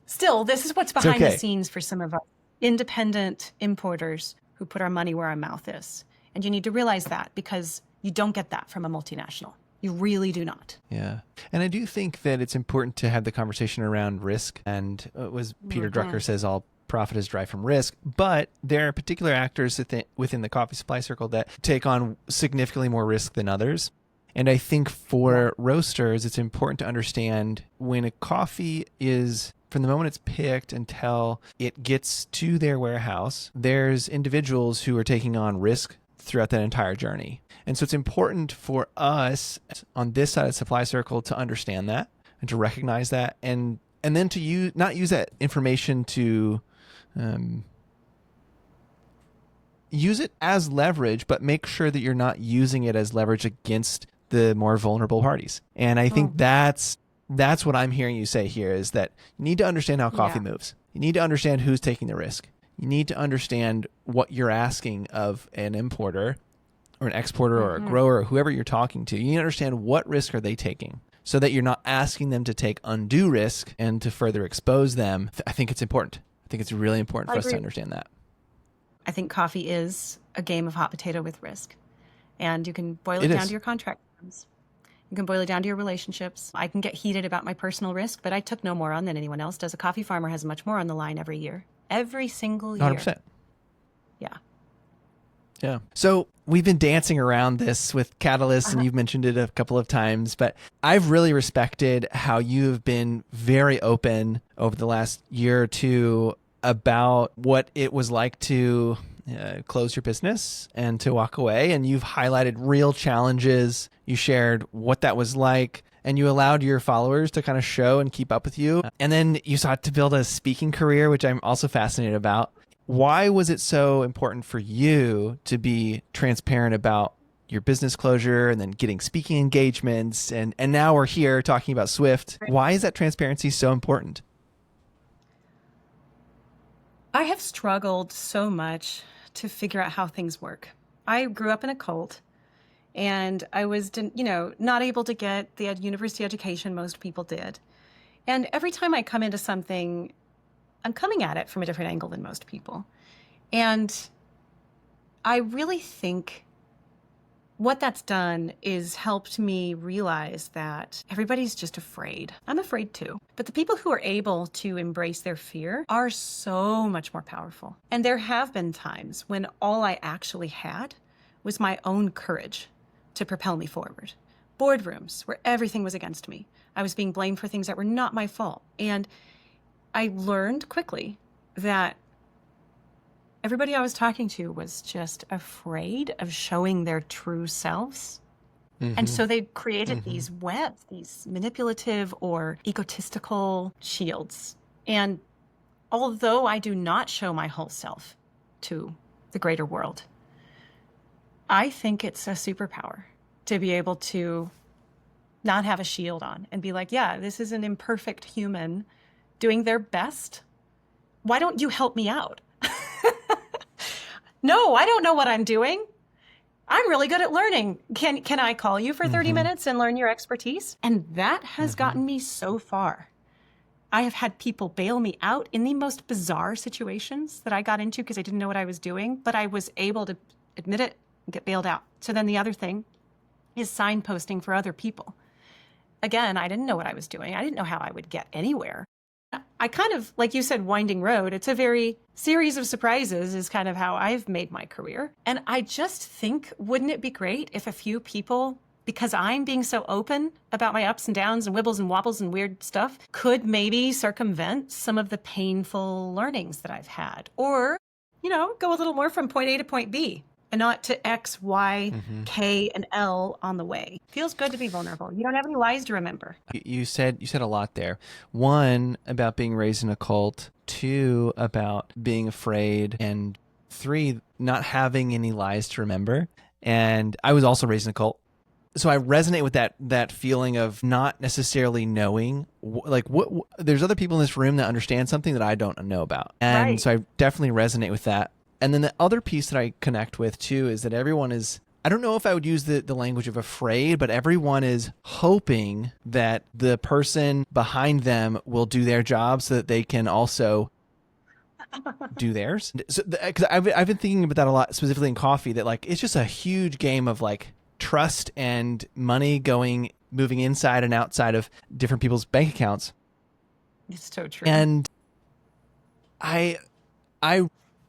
Speaker 2: Still, this is what's behind the scenes for some of us independent importers who put our money where our mouth is. And you need to realize that because you don't get that from a multinational. You really do not.
Speaker 1: Yeah. And I do think that it's important to have the conversation around risk. And it was Peter Drucker says all profit is derived from risk, but there are particular actors within the coffee supply circle that take on significantly more risk than others. And I think for roasters, it's important to understand when a coffee is, from the moment it's picked until it gets to their warehouse, there's individuals who are taking on risk throughout that entire journey. And so it's important for us on this side of the supply circle to understand that and to recognize that and then to not use that information to use it as leverage, but make sure that you're not using it as leverage against the more vulnerable parties. And I think that's what I'm hearing you say here, is that you need to understand how coffee moves. You need to understand who's taking the risk. You need to understand what you're asking of an importer or an exporter or a grower or whoever you're talking to. You need to understand what risk are they taking, so that you're not asking them to take undue risk and to further expose them. I think it's important. I think it's really important for us to understand that.
Speaker 2: I think coffee is a game of hot potato with risk. And you can boil it down to your contract terms. You can boil it down to your relationships. I can get heated about my personal risk, but I took no more on than anyone else does. A coffee farmer has much more on the line every year. Every single year.
Speaker 1: 100%.
Speaker 2: Yeah.
Speaker 1: Yeah. So we've been dancing around this with Catalyst, and you've mentioned it a couple of times, but I've really respected how you've been very open over the last year or two about what it was like to close your business and to walk away. And you've highlighted real challenges. You shared what that was like, and you allowed your followers to kind of show and keep up with you. And then you sought to build a speaking career, which I'm also fascinated about. Why was it so important for you to be transparent about your business closure and then getting speaking engagements? And now we're here talking about Swift. Why is that transparency so important?
Speaker 2: I have struggled so much to figure out how things work. I grew up in a cult, and I was, not able to get the university education most people did. And every time I come into something, I'm coming at it from a different angle than most people. And I really think what that's done is helped me realize that everybody's just afraid. I'm afraid too. But the people who are able to embrace their fear are so much more powerful. And there have been times when all I actually had was my own courage to propel me forward. Boardrooms where everything was against me. I was being blamed for things that were not my fault. And I learned quickly that everybody I was talking to was just afraid of showing their true selves. And so they created these webs, these manipulative or egotistical shields. And although I do not show my whole self to the greater world, I think it's a superpower to be able to not have a shield on and be like, yeah, this is an imperfect human doing their best. Why don't you help me out? No, I don't know what I'm doing. I'm really good at learning. Can I call you for 30 minutes and learn your expertise? And that has gotten me so far. I have had people bail me out in the most bizarre situations that I got into because I didn't know what I was doing, but I was able to admit it and get bailed out. So then the other thing is signposting for other people. Again, I didn't know what I was doing. I didn't know how I would get anywhere. I kind of, like you said, winding road. It's a very series of surprises is kind of how I've made my career. And I just think, wouldn't it be great if a few people, because I'm being so open about my ups and downs and wibbles and wobbles and weird stuff, could maybe circumvent some of the painful learnings that I've had? Or, go a little more from point A to point B and not to X, Y, K, and L on the way. Feels good to be vulnerable. You don't have any lies to remember.
Speaker 1: You said a lot there. One, about being raised in a cult. Two, about being afraid. And three, not having any lies to remember. And I was also raised in a cult. So I resonate with that feeling of not necessarily knowing, there's other people in this room that understand something that I don't know about. And so I definitely resonate with that. And then the other piece that I connect with too is that everyone is, I don't know if I would use the language of afraid, but everyone is hoping that the person behind them will do their job so that they can also do theirs. So, because I've been thinking about that a lot, specifically in coffee, that it's just a huge game of trust and money moving inside and outside of different people's bank accounts.
Speaker 2: It's so true.
Speaker 1: And I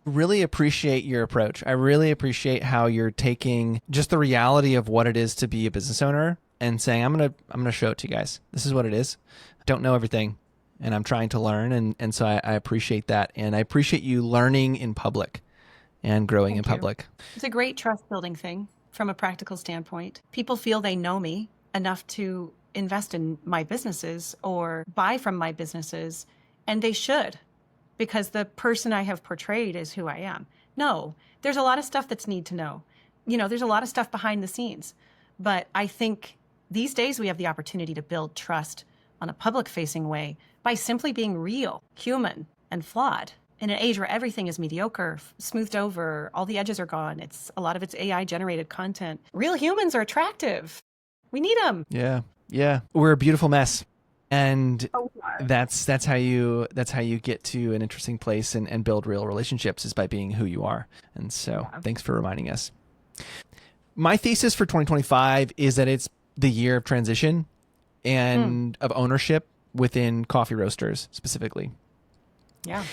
Speaker 1: really appreciate your approach. I really appreciate how you're taking just the reality of what it is to be a business owner and saying, I'm gonna show it to you guys. This is what it is. I don't know everything, and I'm trying to learn. And so I appreciate that. And I appreciate you learning in public and growing in public.
Speaker 2: It's a great trust building thing from a practical standpoint. People feel they know me enough to invest in my businesses or buy from my businesses, and they should, because the person I have portrayed is who I am. No, there's a lot of stuff that's need to know. There's a lot of stuff behind the scenes, But I think these days we have the opportunity to build trust on a public-facing way by simply being real, human, and flawed. In an age where everything is mediocre, smoothed over, all the edges are gone, a lot of it's AI-generated content. Real humans are attractive. We need them.
Speaker 1: Yeah. Yeah. We're a beautiful mess. And that's how you get to an interesting place and build real relationships, is by being who you are. And so thanks for reminding us. My thesis for 2025 is that it's the year of transition and of ownership within coffee roasters specifically.
Speaker 2: Yeah.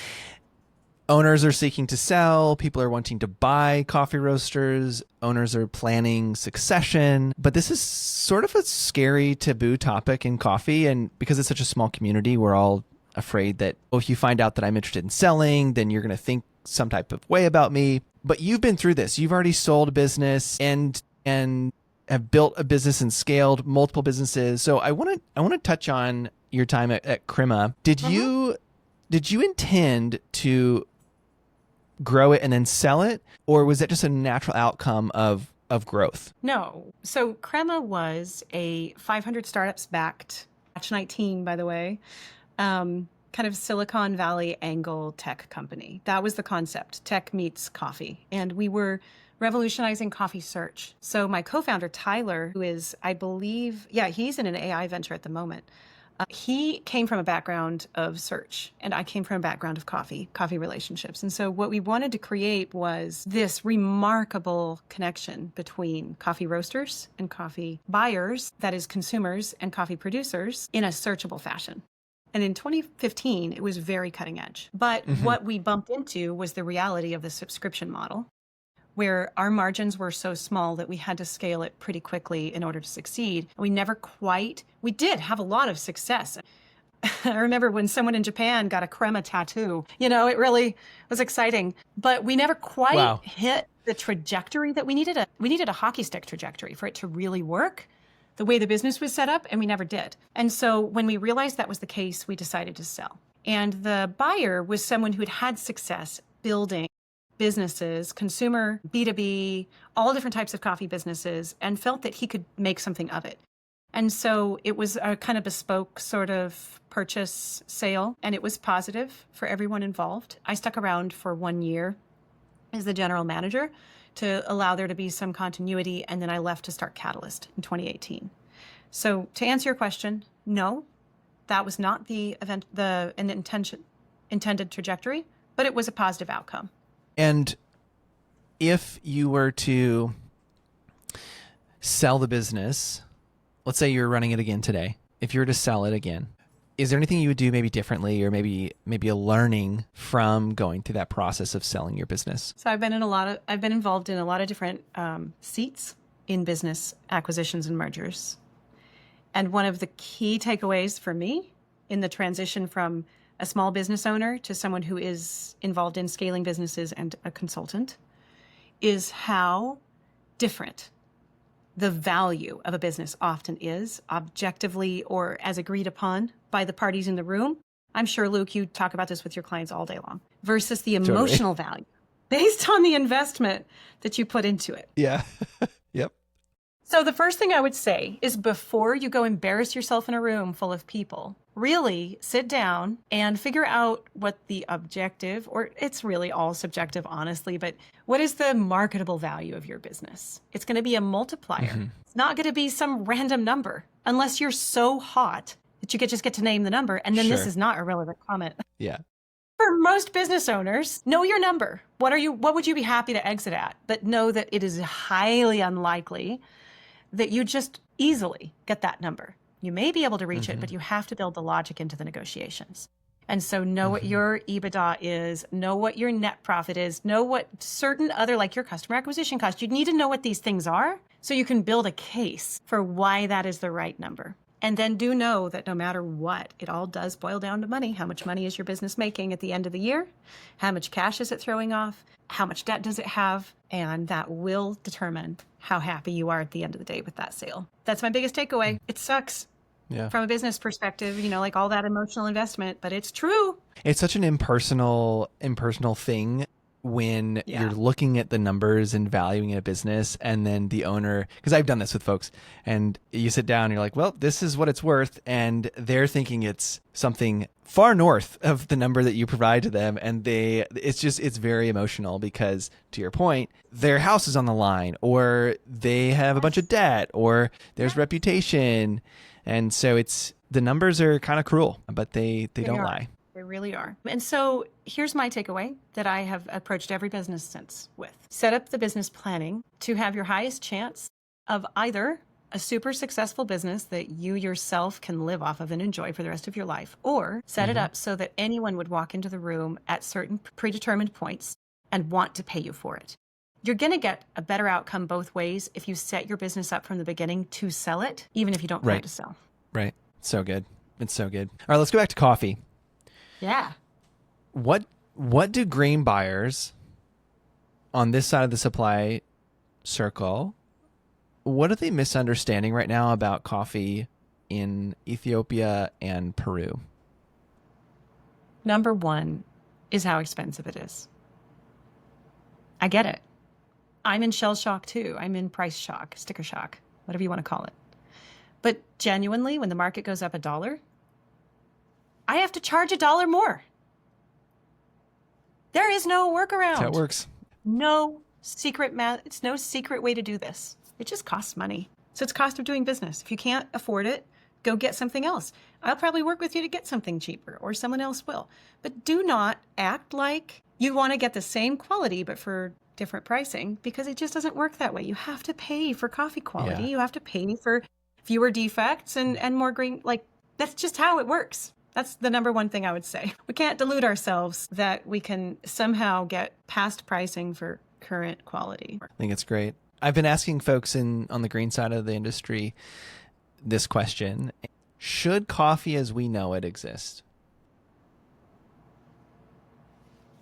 Speaker 1: Owners are seeking to sell. People are wanting to buy coffee roasters. Owners are planning succession. But this is sort of a scary taboo topic in coffee. And because it's such a small community, we're all afraid that, oh, if you find out that I'm interested in selling, then you're going to think some type of way about me. But you've been through this. You've already sold a business and have built a business and scaled multiple businesses. So I want to touch on your time at Crema. Did you intend to grow it and then sell it, or was that just a natural outcome of growth?
Speaker 2: No. So Crema was a 500 startups backed, batch 19, by the way, kind of Silicon Valley angle tech company. That was the concept. Tech meets coffee. And we were revolutionizing coffee search. So my co-founder, Tyler, who is, I believe, he's in an AI venture at the moment. He came from a background of search, and I came from a background of coffee relationships. And so what we wanted to create was this remarkable connection between coffee roasters and coffee buyers, that is consumers, and coffee producers in a searchable fashion. And in 2015, it was very cutting edge. But what we bumped into was the reality of the subscription model, where our margins were so small that we had to scale it pretty quickly in order to succeed. We did have a lot of success. I remember when someone in Japan got a Crema tattoo, it really was exciting, but we never quite hit the trajectory that we needed. We needed a hockey stick trajectory for it to really work the way the business was set up, and we never did. And so when we realized that was the case, we decided to sell. And the buyer was someone who had had success building businesses, consumer, B2B, all different types of coffee businesses, and felt that he could make something of it. And so it was a kind of bespoke sort of purchase sale, and it was positive for everyone involved. I stuck around for 1 year as the general manager to allow there to be some continuity, and then I left to start Catalyst in 2018. So to answer your question, no, that was not the intended trajectory, but it was a positive outcome.
Speaker 1: And if you were to sell the business, let's say you're running it again today, if you were to sell it again, is there anything you would do maybe differently, or maybe a learning from going through that process of selling your business?
Speaker 2: So I've been involved in a lot of different seats in business acquisitions and mergers. And one of the key takeaways for me in the transition from a small business owner to someone who is involved in scaling businesses and a consultant is how different the value of a business often is, objectively or as agreed upon by the parties in the room. I'm sure, Luke, you talk about this with your clients all day long, versus the emotional value based on the investment that you put into it.
Speaker 1: Yeah. Yep.
Speaker 2: So the first thing I would say is, before you go embarrass yourself in a room full of people, really sit down and figure out what the objective, or it's really all subjective, honestly, but what is the marketable value of your business? It's going to be a multiplier. It's not going to be some random number, unless you're so hot that you just get to name the number. And then this is not a relevant comment.
Speaker 1: Yeah.
Speaker 2: For most business owners, know your number. What would you be happy to exit at? But know that it is highly unlikely that you just easily get that number. You may be able to reach it, but you have to build the logic into the negotiations. And so know what your EBITDA is, know what your net profit is, know what certain other, like your customer acquisition cost. You need to know what these things are so you can build a case for why that is the right number. And then do know that no matter what, it all does boil down to money. How much money is your business making at the end of the year? How much cash is it throwing off? How much debt does it have? And that will determine how happy you are at the end of the day with that sale. That's my biggest takeaway. It sucks from a business perspective, like all that emotional investment, but it's true.
Speaker 1: It's such an impersonal thing when
Speaker 2: Yeah.
Speaker 1: you're looking at the numbers and valuing a business, and then the owner, because I've done this with folks, and you sit down and you're like, well, this is what it's worth, and they're thinking it's something far north of the number that you provide to them, and it's very emotional because, to your point, their house is on the line, or they have a bunch of debt, or there's reputation, and so the numbers are kind of cruel, but they don't lie.
Speaker 2: They really are. And so here's my takeaway that I have approached every business since with. Set up the business planning to have your highest chance of either a super successful business that you yourself can live off of and enjoy for the rest of your life, or set it up so that anyone would walk into the room at certain predetermined points and want to pay you for it. You're going to get a better outcome both ways if you set your business up from the beginning to sell it, even if you don't plan to sell.
Speaker 1: Right. So good. It's so good. All right, let's go back to coffee.
Speaker 2: Yeah.
Speaker 1: What do grain buyers on this side of the supply circle, what are they misunderstanding right now about coffee in Ethiopia and Peru?
Speaker 2: Number one is how expensive it is. I get it. I'm in shell shock too. I'm in price shock, sticker shock, whatever you want to call it. But genuinely, when the market goes up $1, I have to charge $1 more. There is no workaround.
Speaker 1: That's how it works.
Speaker 2: No secret math. It's no secret way to do this. It just costs money. So it's cost of doing business. If you can't afford it, go get something else. I'll probably work with you to get something cheaper, or someone else will. But do not act like you want to get the same quality but for different pricing, because it just doesn't work that way. You have to pay for coffee quality.
Speaker 1: Yeah.
Speaker 2: You have to pay for fewer defects and more green. Like, that's just how it works. That's the number one thing I would say. We can't delude ourselves that we can somehow get past pricing for current quality.
Speaker 1: I think it's great. I've been asking folks on the green side of the industry this question. Should coffee as we know it exist?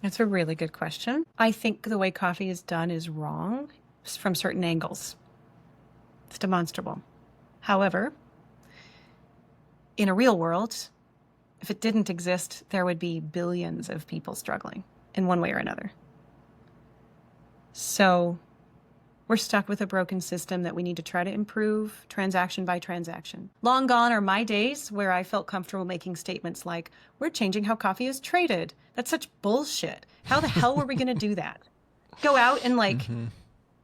Speaker 2: That's a really good question. I think the way coffee is done is wrong from certain angles. It's demonstrable. However, in a real world, if it didn't exist, there would be billions of people struggling in one way or another. So we're stuck with a broken system that we need to try to improve transaction by transaction. Long gone are my days where I felt comfortable making statements like, we're changing how coffee is traded. That's such bullshit. How the hell were we going to do that? Go out and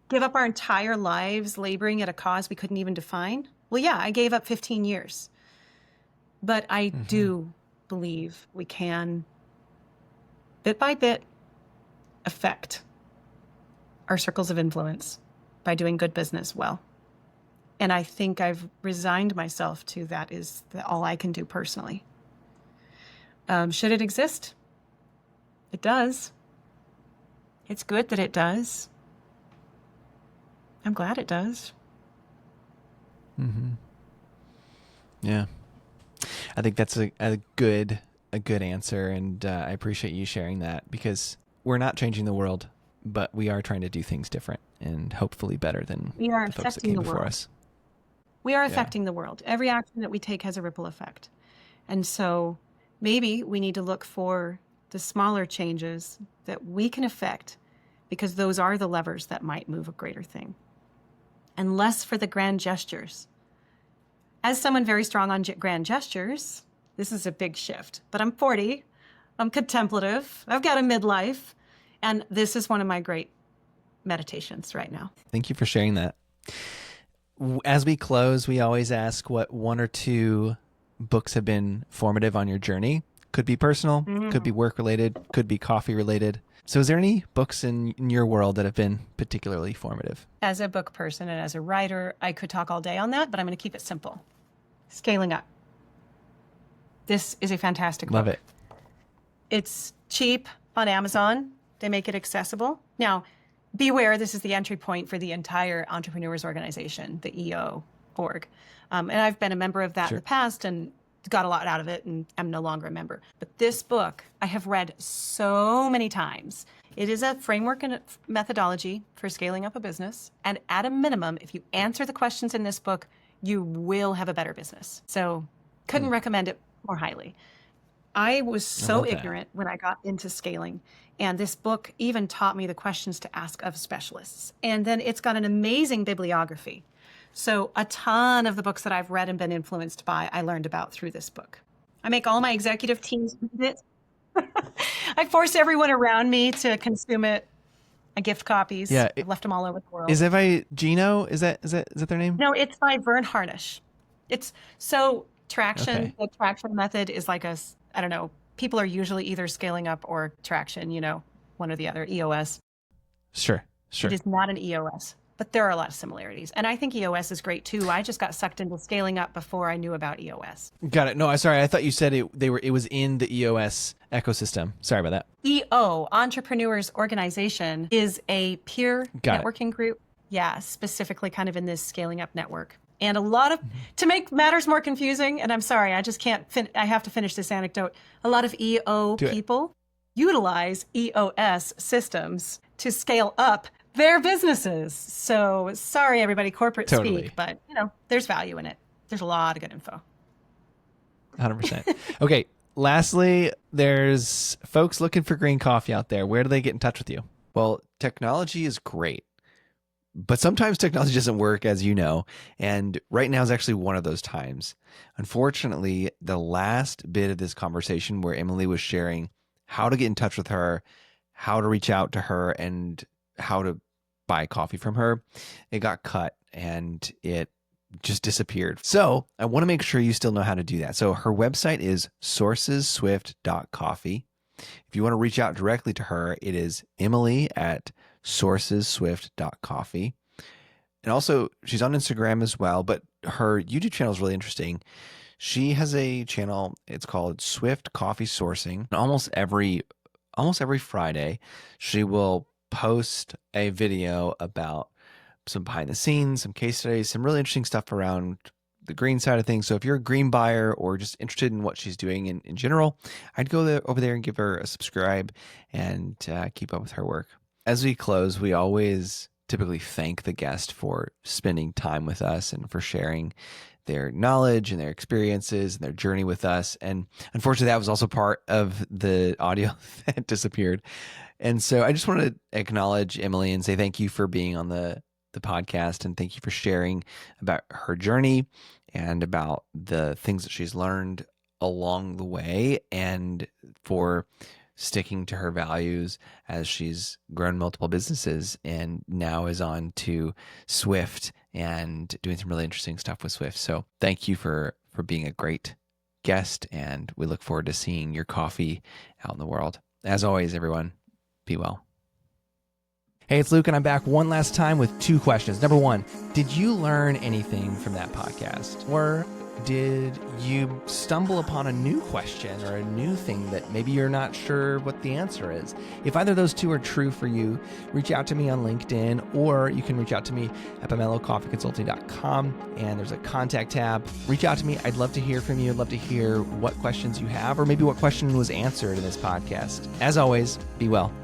Speaker 2: give up our entire lives laboring at a cause we couldn't even define? Well, yeah, I gave up 15 years. But I do believe we can, bit by bit, affect our circles of influence by doing good business well. And I think I've resigned myself to that is all I can do personally. Should it exist? It does. It's good that it does. I'm glad it does.
Speaker 1: Yeah. I think that's a good answer, and I appreciate you sharing that, because we're not changing the world, but we are trying to do things different and hopefully better than
Speaker 2: We are
Speaker 1: the folks that
Speaker 2: affecting
Speaker 1: came
Speaker 2: the
Speaker 1: before
Speaker 2: world.
Speaker 1: us.
Speaker 2: We are affecting the world. Every action that we take has a ripple effect. And so maybe we need to look for the smaller changes that we can affect, because those are the levers that might move a greater thing. And less for the grand gestures. As someone very strong on grand gestures, this is a big shift. But I'm 40. I'm contemplative. I've got a midlife. And this is one of my great meditations right now.
Speaker 1: Thank you for sharing that. As we close, we always ask what one or two books have been formative on your journey. Could be personal, could be work related, could be coffee related. So is there any books in your world that have been particularly formative?
Speaker 2: As a book person and as a writer, I could talk all day on that, but I'm going to keep it simple. Scaling Up. This is a fantastic book.
Speaker 1: Love it.
Speaker 2: It's cheap on Amazon. They make it accessible. Now, beware, this is the entry point for the entire Entrepreneurs Organization, the EO org. And I've been a member of that in the past and got a lot out of it, and I'm no longer a member. But this book I have read so many times. It is a framework and a methodology for scaling up a business. And at a minimum, if you answer the questions in this book, you will have a better business. So couldn't recommend it more highly. I was so
Speaker 1: love that.
Speaker 2: ignorant when I got into scaling. And this book even taught me the questions to ask of specialists. And then it's got an amazing bibliography. So a ton of the books that I've read and been influenced by, I learned about through this book. I make all my executive teams read it. I force everyone around me to consume it. I gift copies.
Speaker 1: Yeah,
Speaker 2: I've left them all over the world.
Speaker 1: Is that by Gino? Is that their name?
Speaker 2: No, it's by Vern Harnish. It's so traction.
Speaker 1: Okay.
Speaker 2: The traction method is like I don't know. People are usually either scaling up or traction, one or the other, EOS.
Speaker 1: Sure.
Speaker 2: It is not an EOS, but there are a lot of similarities. And I think EOS is great too. I just got sucked into scaling up before I knew about EOS.
Speaker 1: Got it. No, I'm sorry. I thought you said it was in the EOS ecosystem. Sorry about that.
Speaker 2: EO, Entrepreneurs Organization, is a peer networking group. Yeah, specifically kind of in this scaling up network. And a lot of, to make matters more confusing, and I'm sorry, I just can't, I have to finish this anecdote. A lot of EO people utilize EOS systems to scale up their businesses. So sorry, everybody, corporate speak, but there's value in it. There's a lot of good info.
Speaker 1: 100%. Okay. Lastly, there's folks looking for green coffee out there. Where do they get in touch with you? Well, technology is great, but sometimes technology doesn't work, as you know, and right now is actually one of those times. Unfortunately, the last bit of this conversation where Emily was sharing how to get in touch with her, how to reach out to her, and how to buy coffee from her, it got cut and it just disappeared. So I want to make sure you still know how to do that. So her website is sourcesswift.coffee. If you want to reach out directly to her, it is emily@sourcesswift.coffee. And also, she's on Instagram as well, but her YouTube channel is really interesting. She has a channel, it's called Swift Coffee Sourcing. And almost every Friday, she will post a video about some behind the scenes, some case studies, some really interesting stuff around the green side of things. So if you're a green buyer or just interested in what she's doing in general, I'd go over there and give her a subscribe and keep up with her work. As we close, we always typically thank the guest for spending time with us and for sharing their knowledge and their experiences and their journey with us. And unfortunately, that was also part of the audio that disappeared. And so I just want to acknowledge Emily and say thank you for being on the podcast, and thank you for sharing about her journey and about the things that she's learned along the way, and for sticking to her values as she's grown multiple businesses and now is on to Swift and doing some really interesting stuff with Swift. So thank you for being a great guest, and we look forward to seeing your coffee out in the world. As always, everyone, be well. Hey, it's Luke, and I'm back one last time with 2 questions. Number 1, did you learn anything from that podcast? Or did you stumble upon a new question or a new thing that maybe you're not sure what the answer is? If either of those 2 are true for you, reach out to me on LinkedIn, or you can reach out to me at pomelocoffeeconsulting.com, and there's a contact tab. Reach out to me. I'd love to hear from you. I'd love to hear what questions you have, or maybe what question was answered in this podcast. As always, be well.